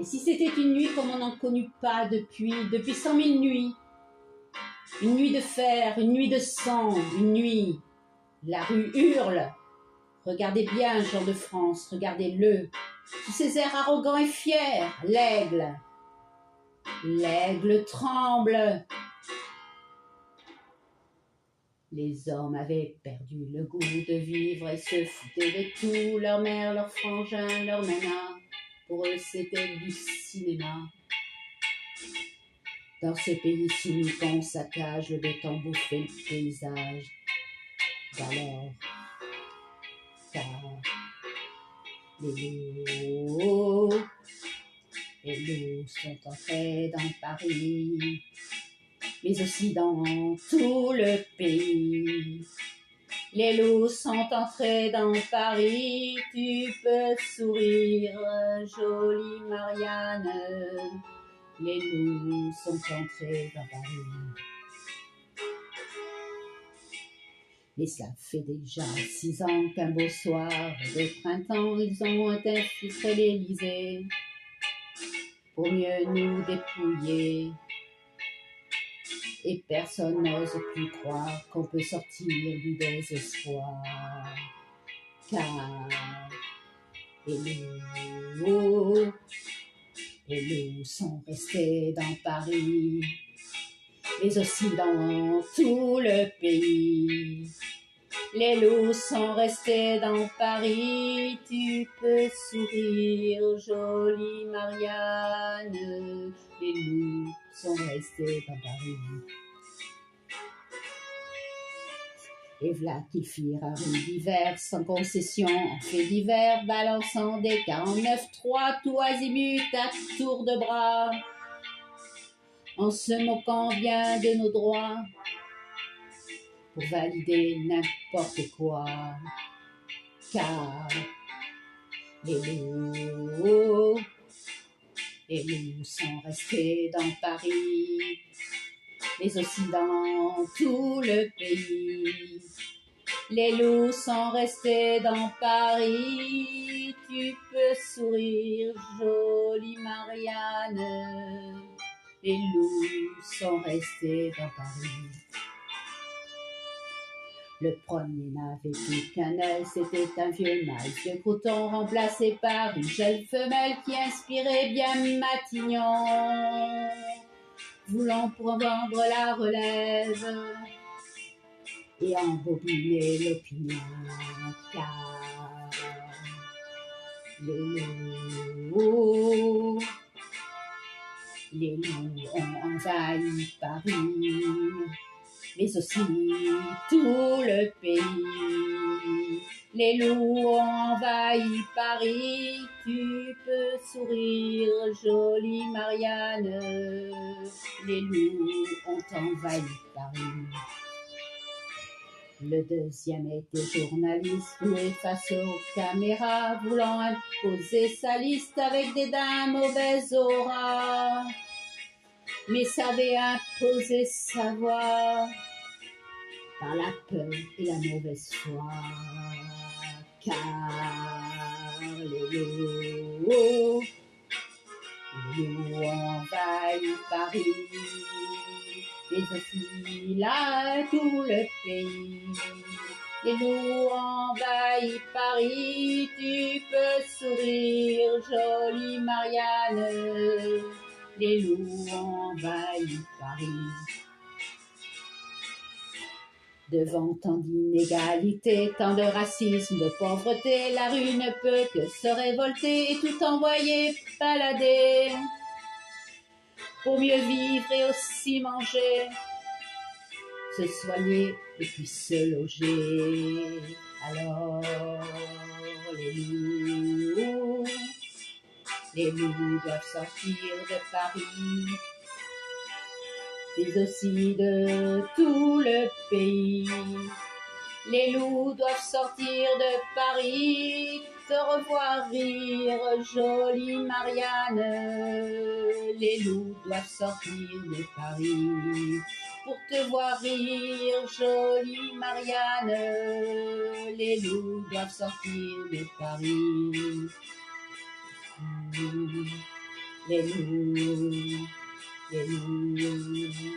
Et si c'était une nuit comme on n'en connut pas depuis 100 000 nuits, une nuit de fer, une nuit de sang, une nuit, la rue hurle. Regardez bien, gens de France, regardez-le, sous ses airs arrogants et fiers, l'aigle tremble. Les hommes avaient perdu le goût de vivre et se foutaient de tout, leur mère, leur frangin, leur nana, pour eux c'était du cinéma. Dans ce pays cynique on saccage, le béton bouffait le paysage. d'alors, car les loups sont entrés dans Paris, mais aussi dans tout le pays. Les loups sont entrés dans Paris, tu peux sourire, jolie Marianne. Les loups sont entrés dans Paris. Et ça fait déjà 6 ans qu'un beau soir de printemps, ils ont infiltré l'Élysée pour mieux nous dépouiller. Et personne n'ose plus croire qu'on peut sortir du désespoir. Car les loups sont restés dans Paris, mais aussi dans tout le pays. Les loups sont restés dans Paris, tu peux sourire, jolie Marianne. Les loups sont restés dans Paris. Et v'là qu'ils firent un rue d'hiver sans concession, en fait divers, balançant des 49-3 tout azimut à tour de bras, en se moquant bien de nos droits, pour valider n'importe quoi. Car les loups sont restés dans Paris, mais aussi dans tout le pays. Les loups sont restés dans Paris, tu peux sourire, jolie Marianne. Les loups sont restés dans Paris. Le premier n'avait plus qu'un œil, c'était un vieux mâle, vieux coton remplacé par une jeune femelle qui inspirait bien Matignon, voulant prendre la relève et embobiner l'opinion. Car les loups ont envahi Paris, mais aussi tout le pays. Les loups ont envahi Paris, tu peux sourire, jolie Marianne. Les loups ont envahi Paris. Le deuxième était journaliste, voué face aux caméras, voulant imposer sa liste avec dédain, mauvaise aura, mais savait imposer sa voix par la peur et la mauvaise foi. Car les loups ont envahi Paris, mais aussi là tout le pays. Les loups ont envahi Paris, tu peux sourire, jolie Marianne. Les loups ont envahi Paris. Devant tant d'inégalités, tant de racisme, de pauvreté, la rue ne peut que se révolter et tout envoyer balader. Pour mieux vivre et aussi manger, se soigner et puis se loger. Alors les loups doivent sortir de Paris, mais aussi de tout le pays. Les loups doivent sortir de Paris, te revoir rire, jolie Marianne. Les loups doivent sortir de Paris, pour te voir rire, jolie Marianne. Les loups doivent sortir de Paris. les loups, les loups.